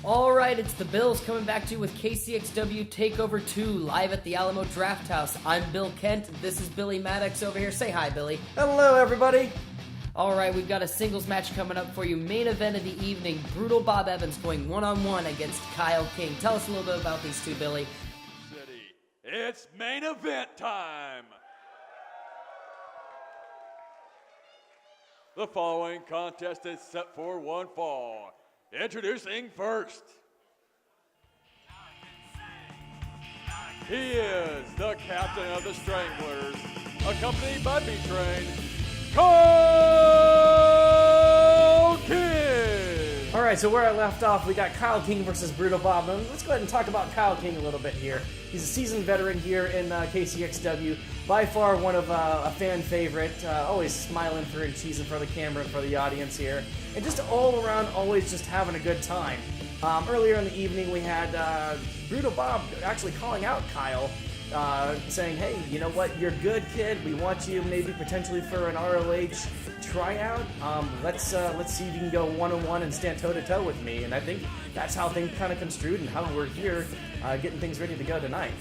All right, it's the Bills coming back to you with KCXW Takeover 2 live at the Alamo Drafthouse. I'm Bill Kent. This is Billy Maddox over here. Say hi, Billy. Hello, everybody. All right, we've got a singles match coming up for you. Main event of the evening, Brutal Bob Evans going one-on-one against Kyle King. Tell us a little bit about these two, Billy. City. It's main event time. The following contest is set for one fall. Introducing first, he is the captain of the Stranglers, accompanied by B-Train, Kyle King! All right, so where I left off, we got Kyle King versus Brutal Bob. Now, let's go ahead and talk about Kyle King a little bit here. He's a seasoned veteran here in KCXW, by far one of a fan favorite, always smiling through and cheesing for the camera and for the audience here, and just all around always just having a good time. Earlier in the evening, we had Brutal Bob actually calling out Kyle, saying, hey, you know what, you're good, kid. We want you maybe potentially for an ROH tryout. Let's see if you can go one-on-one and stand toe-to-toe with me. And I think that's how things kind of construed and how we're here getting things ready to go tonight.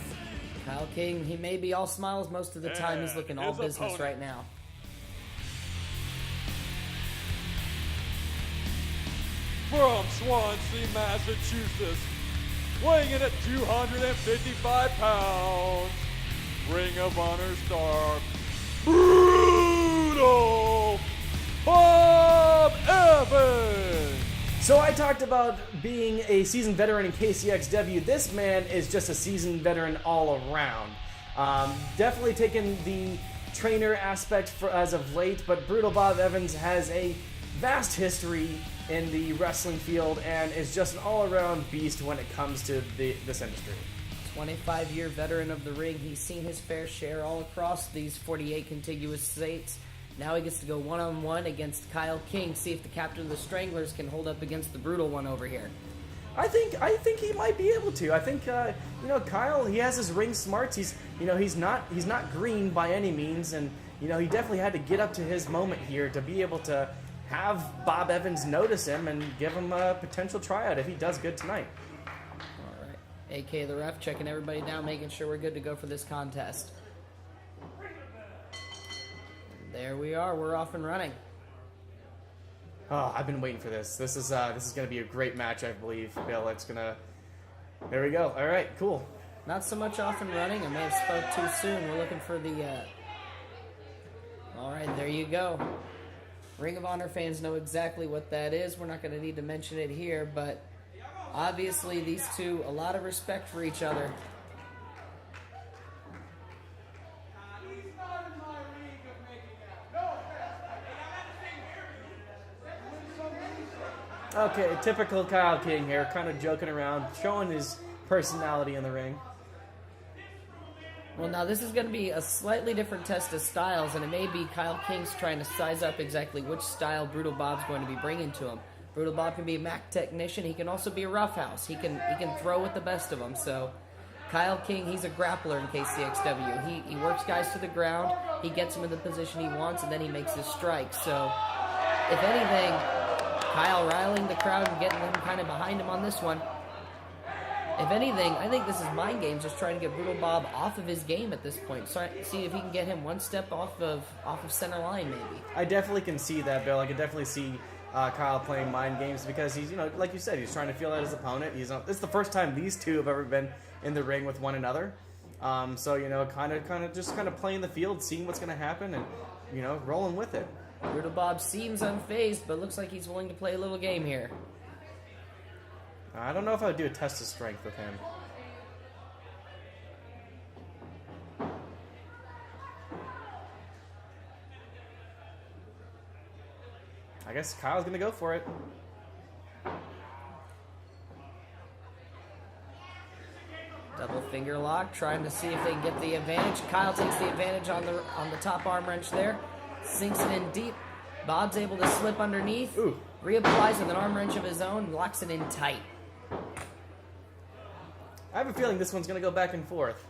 Kyle King, he may be all smiles most of the time. He's looking all business right now. From Swansea, Massachusetts, weighing in at 255 pounds, Ring of Honor star, Brutal Bob Evans! So I talked about being a seasoned veteran in KCXW. This man is just a seasoned veteran all around. Definitely taken the trainer aspect as of late, but Brutal Bob Evans has a vast history in the wrestling field and is just an all-around beast when it comes to this industry. 25-year veteran of the ring. He's seen his fair share all across these 48 contiguous states. Now he gets to go one-on-one against Kyle King, see if the captain of the Stranglers can hold up against the Brutal one over here. I think he might be able to. I think Kyle, he has his ring smarts. He's not green by any means, and he definitely had to get up to his moment here to be able to have Bob Evans notice him and give him a potential tryout if he does good tonight. All right, AK the ref checking everybody down, making sure we're good to go for this contest. There we are. We're off and running. Oh, I've been waiting for this. This is going to be a great match, I believe, Bill. There we go. All right, cool. Not so much off and running. I may have spoke too soon. We're looking for the... All right, there you go. Ring of Honor fans know exactly what that is. We're not going to need to mention it here, but obviously these two, a lot of respect for each other. Okay, typical Kyle King here, kind of joking around, showing his personality in the ring. Well, now this is going to be a slightly different test of styles, and it may be Kyle King's trying to size up exactly which style Brutal Bob's going to be bringing to him. Brutal Bob can be a Mac technician. He can also be a roughhouse. He can throw with the best of them. So Kyle King, he's a grappler in KCXW. He works guys to the ground. He gets them in the position he wants, and then he makes his strikes. So if anything, Kyle riling the crowd and getting them kind of behind him on this one. If anything, I think this is mind games, just trying to get Brutal Bob off of his game at this point. So see if he can get him one step off of center line, maybe. I definitely can see that, Bill. I can definitely see Kyle playing mind games because he's, like you said, he's trying to feel out his opponent. This is the first time these two have ever been in the ring with one another. So kind of playing the field, seeing what's going to happen, and rolling with it. Brutal Bob seems unfazed, but looks like he's willing to play a little game here. I don't know if I would do a test of strength with him. I guess Kyle's going to go for it. Double finger lock, trying to see if they can get the advantage. Kyle takes the advantage on the top arm wrench there. Sinks it in deep. Bob's able to slip underneath. Ooh. Reapplies with an arm wrench of his own. Locks it in tight. I have a feeling this one's going to go back and forth.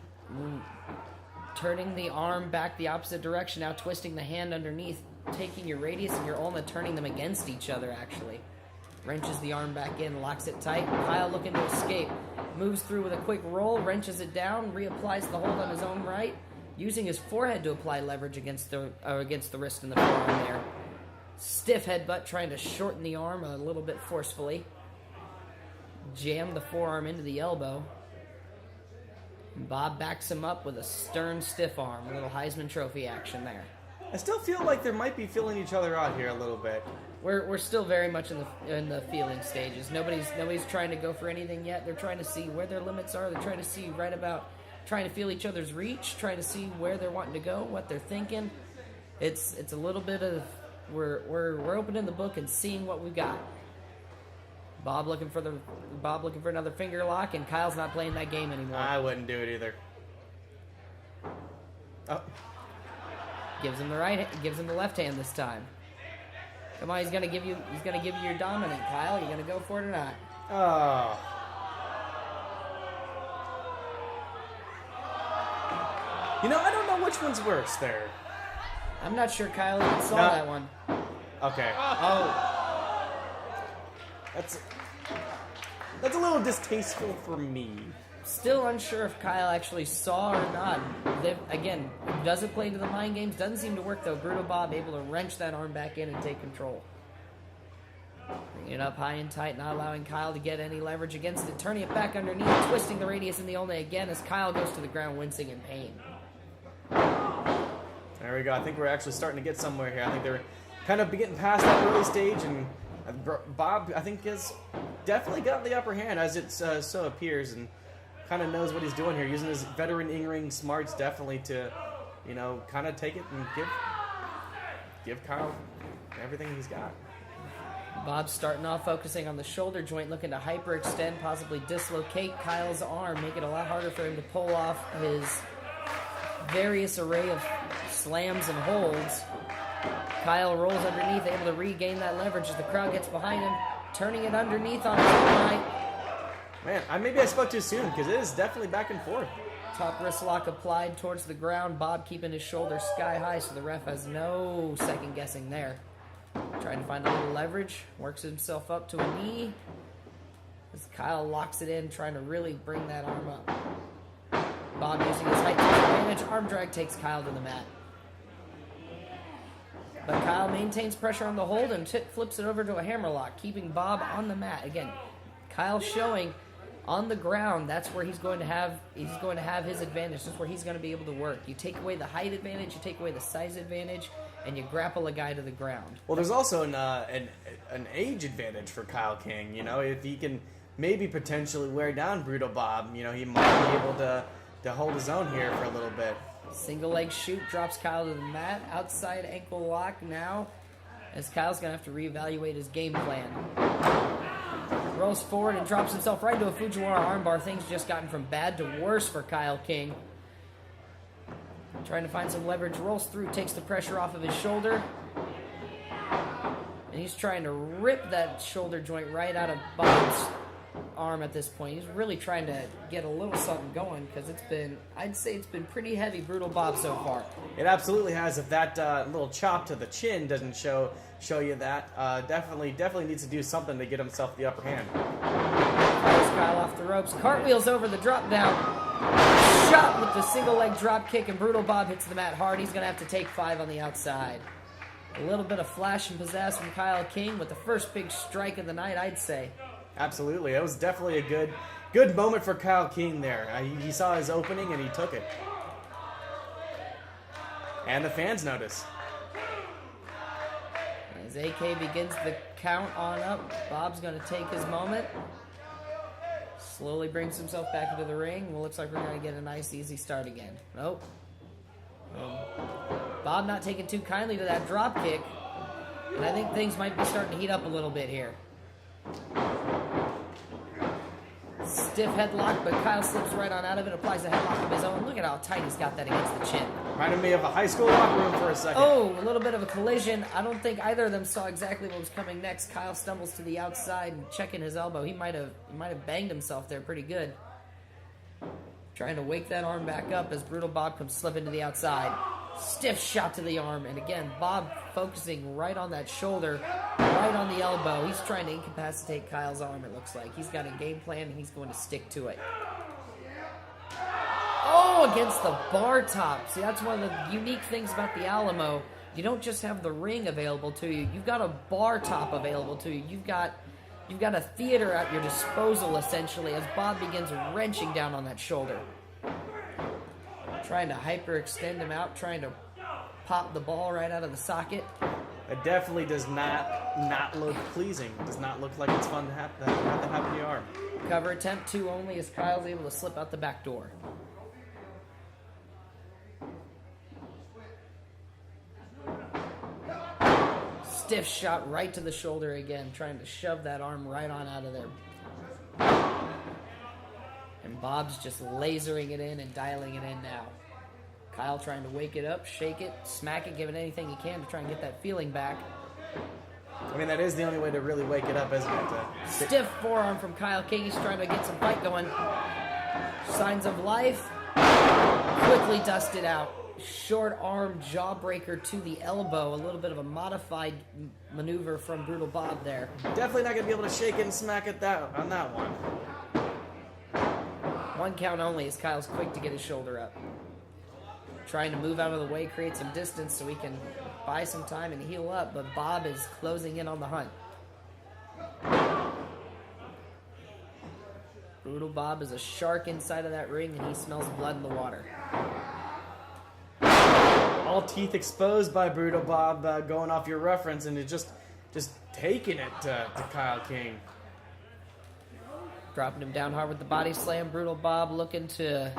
Turning the arm back the opposite direction. Now twisting the hand underneath. Taking your radius and your ulna, turning them against each other, actually. Wrenches the arm back in, locks it tight. Kyle looking to escape. Moves through with a quick roll, wrenches it down, reapplies the hold on his own right, using his forehead to apply leverage against the wrist and the forearm there. Stiff headbutt, trying to shorten the arm a little bit forcefully. Jam the forearm into the elbow. Bob backs him up with a stern stiff arm. A little Heisman Trophy action there. I still feel like they might be feeling each other out here a little bit. We're still very much in the feeling stages. Nobody's trying to go for anything yet. They're trying to see where their limits are. They're trying to see trying to feel each other's reach, trying to see where they're wanting to go, what they're thinking. It's a little bit of we're opening the book and seeing what we've got. Bob looking for another finger lock, and Kyle's not playing that game anymore. I wouldn't do it either. Oh. Gives him the left hand this time. Come on, he's gonna give you your dominant, Kyle. You gonna go for it or not? Oh. I don't know which one's worse there. I'm not sure Kyle even saw that one. Okay. Oh. That's a little distasteful for me. Still unsure if Kyle actually saw or not. Again, doesn't play into the mind games. Doesn't seem to work, though. Brutal Bob able to wrench that arm back in and take control. Bringing it up high and tight, not allowing Kyle to get any leverage against it. Turning it back underneath, twisting the radius in the ulna again as Kyle goes to the ground, wincing in pain. There we go. I think we're actually starting to get somewhere here. I think they're kind of getting past that early stage, and Bob, I think, has definitely got the upper hand, as it so appears, and kind of knows what he's doing here, using his veteran in-ring smarts definitely to, kind of take it and give Kyle everything he's got. Bob's starting off focusing on the shoulder joint, looking to hyperextend, possibly dislocate Kyle's arm, make it a lot harder for him to pull off his various array of slams and holds. Kyle rolls underneath, able to regain that leverage as the crowd gets behind him, turning it underneath on his own right. Man, maybe I spoke too soon, because it is definitely back and forth. Top wrist lock applied towards the ground. Bob keeping his shoulder sky high, so the ref has no second guessing there. Trying to find a little leverage. Works himself up to a knee. As Kyle locks it in, trying to really bring that arm up. Bob using his height to his advantage. Arm drag takes Kyle to the mat. But Kyle maintains pressure on the hold and flips it over to a hammerlock, keeping Bob on the mat. Again, Kyle showing on the ground, that's where he's going to have his advantage. That's where he's going to be able to work. You take away the height advantage, you take away the size advantage, and you grapple a guy to the ground. Well, there's also an age advantage for Kyle King. If he can maybe potentially wear down Brutal Bob, he might be able to hold his own here for a little bit. Single leg shoot drops Kyle to the mat. Outside ankle lock now, as Kyle's going to have to reevaluate his game plan. Rolls forward and drops himself right into a Fujiwara armbar. Things just gotten from bad to worse for Kyle King. Trying to find some leverage. Rolls through, takes the pressure off of his shoulder. And he's trying to rip that shoulder joint right out of Bob's arm at this point. He's really trying to get a little something going, because I'd say it's been pretty heavy Brutal Bob so far. It absolutely has. If that little chop to the chin doesn't show you that, definitely needs to do something to get himself the upper hand. Fires Kyle off the ropes, cartwheels over the drop down, shot with the single leg drop kick, and Brutal Bob hits the mat hard. He's going to have to take 5 on the outside. A little bit of flash and pizzazz from Kyle King with the first big strike of the night, I'd say. Absolutely. It was definitely a good moment for Kyle King there. He saw his opening and he took it. And the fans notice. As AK begins the count on up, Bob's going to take his moment. Slowly brings himself back into the ring. Well, looks like we're going to get a nice, easy start again. Nope. Bob not taking too kindly to that drop kick. And I think things might be starting to heat up a little bit here. Stiff headlock, but Kyle slips right on out of it, applies a headlock of his own. Look at how tight he's got that against the chin. Reminded me of a high school locker room for a second. Oh, a little bit of a collision. I don't think either of them saw exactly what was coming next. Kyle stumbles to the outside and checking his elbow. He might have banged himself there pretty good. Trying to wake that arm back up as Brutal Bob comes slipping to the outside. Stiff shot to the arm, and again, Bob focusing right on that shoulder, right on the elbow. He's trying to incapacitate Kyle's arm, it looks like. He's got a game plan, and he's going to stick to it. Oh, against the bar top. See, that's one of the unique things about the Alamo. You don't just have the ring available to you. You've got a bar top available to you. You've got a theater at your disposal, essentially, as Bob begins wrenching down on that shoulder. Trying to hyperextend him out, trying to pop the ball right out of the socket. It definitely does not look pleasing. It does not look like it's fun to have to happen to your arm. Cover attempt 2 only as Kyle's able to slip out the back door. Stiff shot right to the shoulder again, trying to shove that arm right on out of there. And Bob's just lasering it in and dialing it in now. Kyle trying to wake it up, shake it, smack it, give it anything he can to try and get that feeling back. I mean, that is the only way to really wake it up, isn't it? Stiff forearm from Kyle King. He's trying to get some fight going. Signs of life. Quickly dusted out. Short arm jawbreaker to the elbow. A little bit of a modified maneuver from Brutal Bob there. Definitely not going to be able to shake it and smack it on that one. 1 count only as Kyle's quick to get his shoulder up. Trying to move out of the way, create some distance so he can buy some time and heal up, but Bob is closing in on the hunt. Brutal Bob is a shark inside of that ring, and he smells blood in the water. All teeth exposed by Brutal Bob, going off your reference, and it just taking it to Kyle King. Dropping him down hard with the body slam. Brutal Bob looking to...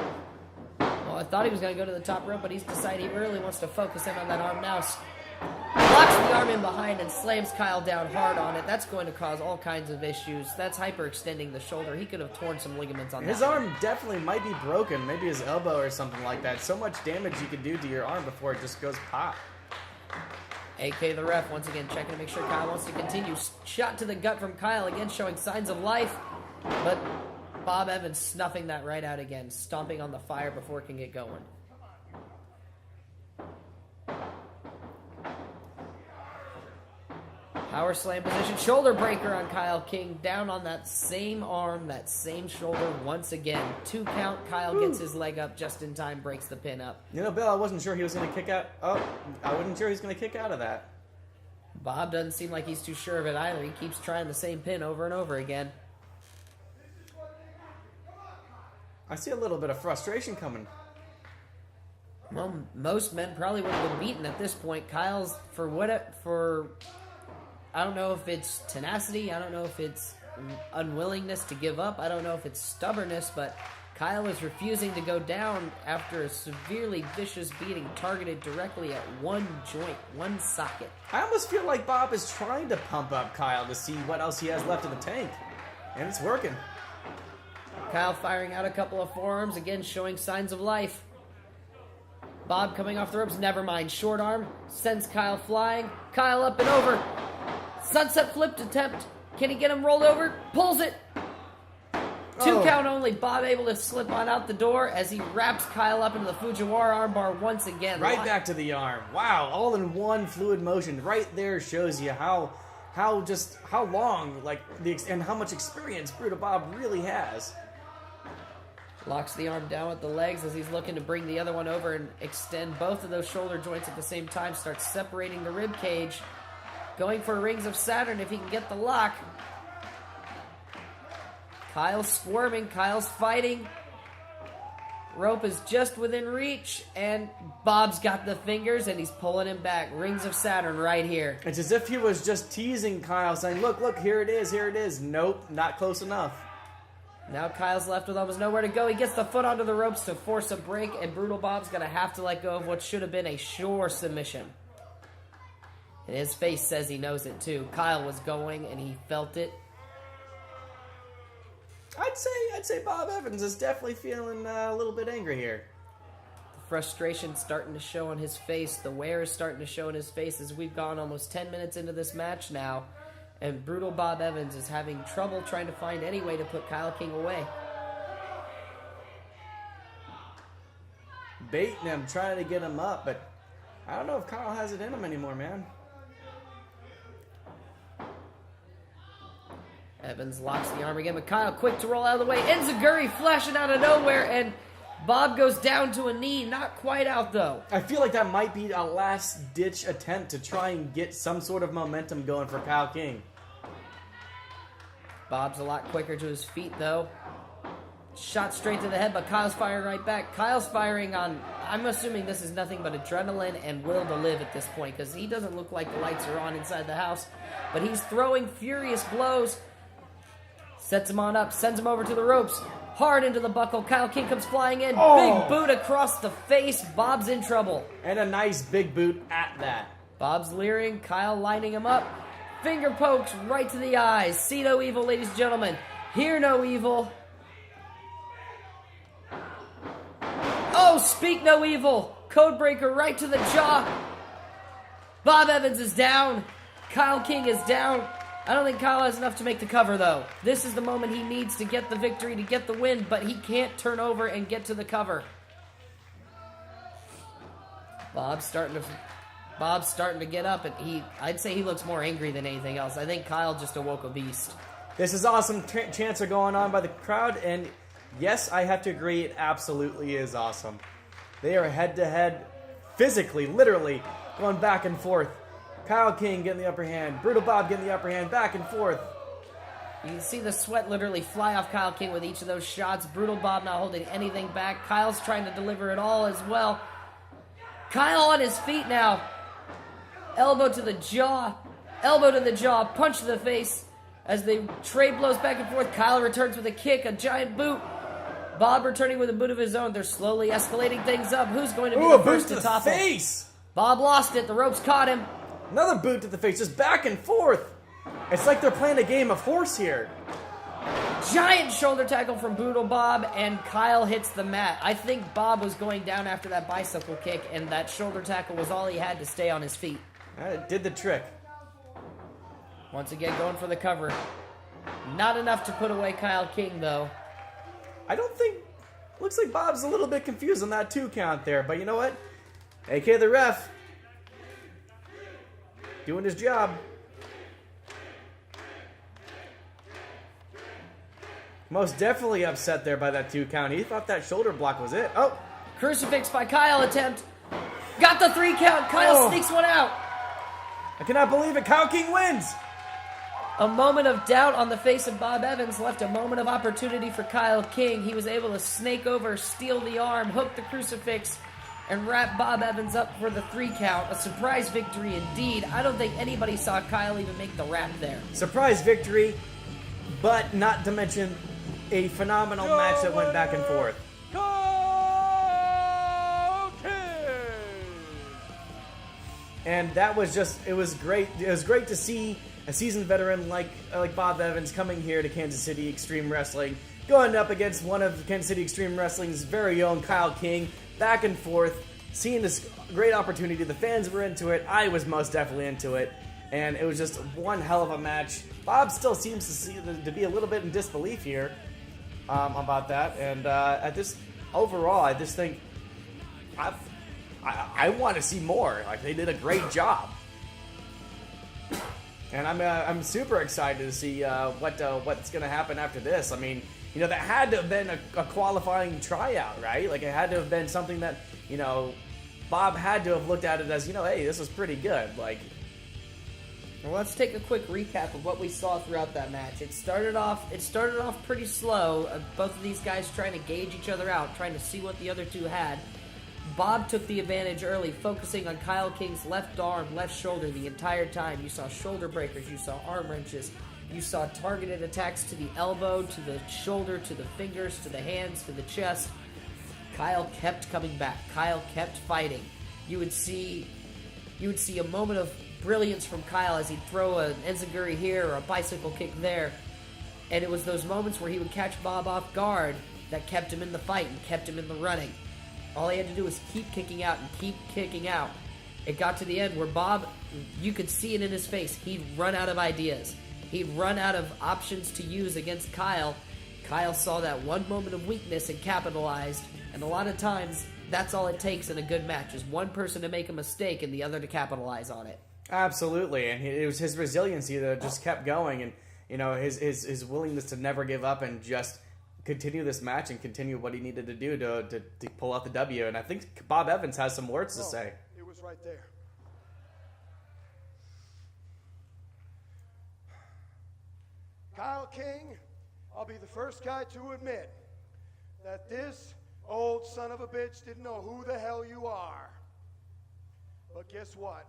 Well, I thought he was going to go to the top rope, but he's decided he really wants to focus in on that arm now. Locks the arm in behind and slams Kyle down hard on it. That's going to cause all kinds of issues. That's hyperextending the shoulder. He could have torn some ligaments on that. His arm definitely might be broken. Maybe his elbow or something like that. So much damage you can do to your arm before it just goes pop. AK the ref once again checking to make sure Kyle wants to continue. Shot to the gut from Kyle again, showing signs of life. But Bob Evans snuffing that right out again, stomping on the fire before it can get going. Power slam position, shoulder breaker on Kyle King, down on that same arm, that same shoulder once again. 2 count, Kyle gets his leg up just in time, breaks the pin up. You know, Bill, I wasn't sure he was going to kick out. Oh, I wasn't sure he was going to kick out of that. Bob doesn't seem like he's too sure of it either. He keeps trying the same pin over and over again. I see a little bit of frustration coming. Well, most men probably would have been beaten at this point. Kyle's, I don't know if it's tenacity, I don't know if it's unwillingness to give up, I don't know if it's stubbornness, but Kyle is refusing to go down after a severely vicious beating targeted directly at one joint, one socket. I almost feel like Bob is trying to pump up Kyle to see what else he has left in the tank. And it's working. Kyle firing out a couple of forearms, again showing signs of life. Bob coming off the ropes, never mind. Short arm, sends Kyle flying. Kyle up and over. Sunset flipped attempt. Can he get him rolled over? Pulls it. 2 count only. Bob able to slip on out the door as he wraps Kyle up into the Fujiwara armbar once again. Right back to the arm. Wow, all in one fluid motion. Right there shows you how long, and how much experience Brutal Bob really has. Locks the arm down with the legs as he's looking to bring the other one over and extend both of those shoulder joints at the same time. Starts separating the rib cage. Going for Rings of Saturn if he can get the lock. Kyle's squirming. Kyle's fighting. Rope is just within reach. And Bob's got the fingers and he's pulling him back. Rings of Saturn right here. It's as if he was just teasing Kyle, saying, look, here it is, here it is. Nope, not close enough. Now Kyle's left with almost nowhere to go. He gets the foot onto the ropes to force a break, and Brutal Bob's going to have to let go of what should have been a sure submission. And his face says he knows it too. Kyle was going, and he felt it. I'd say Bob Evans is definitely feeling a little bit angry here. The frustration starting to show on his face. The wear is starting to show on his face as we've gone almost 10 minutes into this match now. And Brutal Bob Evans is having trouble trying to find any way to put Kyle King away. Baiting him, trying to get him up, but I don't know if Kyle has it in him anymore, man. Evans locks the arm again, but Kyle quick to roll out of the way. Enziguri flashing out of nowhere, and Bob goes down to a knee. Not quite out, though. I feel like that might be a last-ditch attempt to try and get some sort of momentum going for Kyle King. Bob's a lot quicker to his feet, though. Shot straight to the head, but Kyle's firing right back. Kyle's firing on, I'm assuming this is nothing but adrenaline and will to live at this point, because he doesn't look like the lights are on inside the house. But he's throwing furious blows. Sets him on up, sends him over to the ropes. Hard into the buckle. Kyle King comes flying in. Oh. Big boot across the face. Bob's in trouble. And a nice big boot at that. Bob's leering. Kyle lining him up. Finger pokes right to the eyes. See no evil, ladies and gentlemen. Hear no evil. Oh, speak no evil. Codebreaker right to the jaw. Bob Evans is down. Kyle King is down. I don't think Kyle has enough to make the cover, though. This is the moment he needs to get the victory, to get the win, but he can't turn over and get to the cover. Bob's starting to get up, and I'd say he looks more angry than anything else. I think Kyle just awoke a beast. This is awesome. Chants are going on by the crowd, and yes, I have to agree, it absolutely is awesome. They are head-to-head, physically, literally, going back and forth. Kyle King getting the upper hand. Brutal Bob getting the upper hand. Back and forth. You can see the sweat literally fly off Kyle King with each of those shots. Brutal Bob not holding anything back. Kyle's trying to deliver it all as well. Kyle on his feet now. Elbow to the jaw. Elbow to the jaw. Punch to the face. As they trade blows back and forth, Kyle returns with a kick, a giant boot. Bob returning with a boot of his own. They're slowly escalating things up. Who's going to be the first to topple? Face. Bob lost it. The ropes caught him. Another boot to the face, just back and forth. It's like they're playing a game of horse here. Giant shoulder tackle from Brutal Bob, and Kyle hits the mat. I think Bob was going down after that bicycle kick, and that shoulder tackle was all he had to stay on his feet. It did the trick. Once again, going for the cover. Not enough to put away Kyle King, though. I don't think... Looks like Bob's a little bit confused on that 2 count there, but you know what? AK the ref. Doing his job. Most definitely upset there by that 2 count. He thought that shoulder block was it. Oh! Crucifix by Kyle attempt. Got the 3 count. Kyle sneaks one out. I cannot believe it. Kyle King wins. A moment of doubt on the face of Bob Evans left a moment of opportunity for Kyle King. He was able to snake over, steal the arm, hook the crucifix, and wrap Bob Evans up for the 3 count. A surprise victory indeed. I don't think anybody saw Kyle even make the wrap there. Surprise victory, but not to mention a phenomenal match that went back and forth. And that was just, it was great. It was great to see a seasoned veteran like Bob Evans coming here to Kansas City Xtreme Wrestling, going up against one of Kansas City Xtreme Wrestling's very own Kyle King, back and forth, seeing this great opportunity. The fans were into it. I was most definitely into it. And it was just one hell of a match. Bob still seems to be a little bit in disbelief here about that. And overall, I just think I want to see more. Like, they did a great job. And I'm super excited to see what's going to happen after this. I mean, you know, that had to have been a qualifying tryout, right? Like, it had to have been something that, you know, Bob had to have looked at it as, you know, hey, this was pretty good. Like, well, let's take a quick recap of what we saw throughout that match. It started off pretty slow. Both of these guys trying to gauge each other out, trying to see what the other two had. Bob took the advantage early, focusing on Kyle King's left arm, left shoulder the entire time. You saw shoulder breakers, you saw arm wrenches, you saw targeted attacks to the elbow, to the shoulder, to the fingers, to the hands, to the chest. Kyle kept coming back. Kyle kept fighting. You would see a moment of brilliance from Kyle as he'd throw an enziguri here or a bicycle kick there. And it was those moments where he would catch Bob off guard that kept him in the fight and kept him in the running. All he had to do was keep kicking out and keep kicking out. It got to the end where Bob, you could see it in his face, he'd run out of ideas. He'd run out of options to use against Kyle. Kyle saw that one moment of weakness and capitalized. And a lot of times, that's all it takes in a good match, is one person to make a mistake and the other to capitalize on it. Absolutely, and it was his resiliency that just kept going, and his willingness to never give up and just continue this match and continue what he needed to do to pull out the W. And I think Bob Evans has some words to say. It was right there. Kyle King, I'll be the first guy to admit that this old son of a bitch didn't know who the hell you are. But guess what?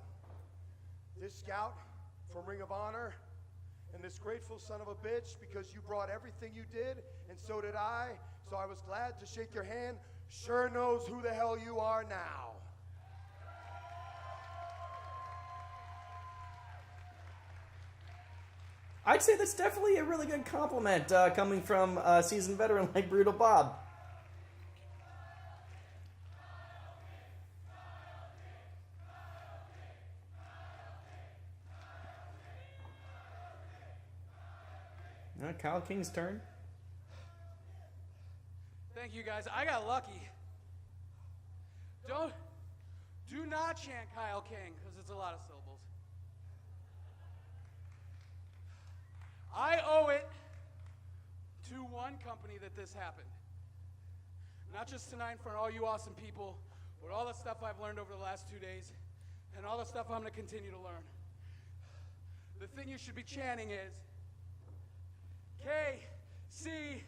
This scout from Ring of Honor and this grateful son of a bitch, because you brought everything you did, and so did I, so I was glad to shake your hand, sure knows who the hell you are now. I'd say that's definitely a really good compliment coming from a seasoned veteran like Brutal Bob. Kyle King's turn. Thank you, guys. I got lucky. Do not chant Kyle King, because it's a lot of syllables. I owe it to one company that this happened. Not just tonight in front of all you awesome people, but all the stuff I've learned over the last 2 days, and all the stuff I'm going to continue to learn. The thing you should be chanting is KCXW.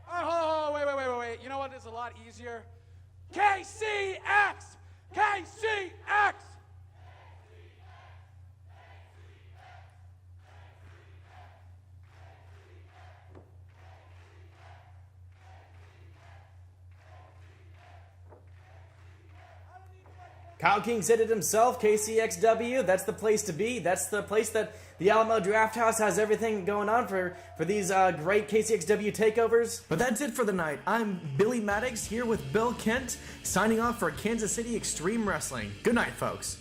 Oh, wait. You know what is a lot easier? KCX! KCX! Kyle King said it himself, KCXW, that's the place to be. That's the place that the Alamo Drafthouse has everything going on for these great KCXW takeovers. But that's it for the night. I'm Billy Maddox here with Bill Kent, signing off for Kansas City Xtreme Wrestling. Good night, folks.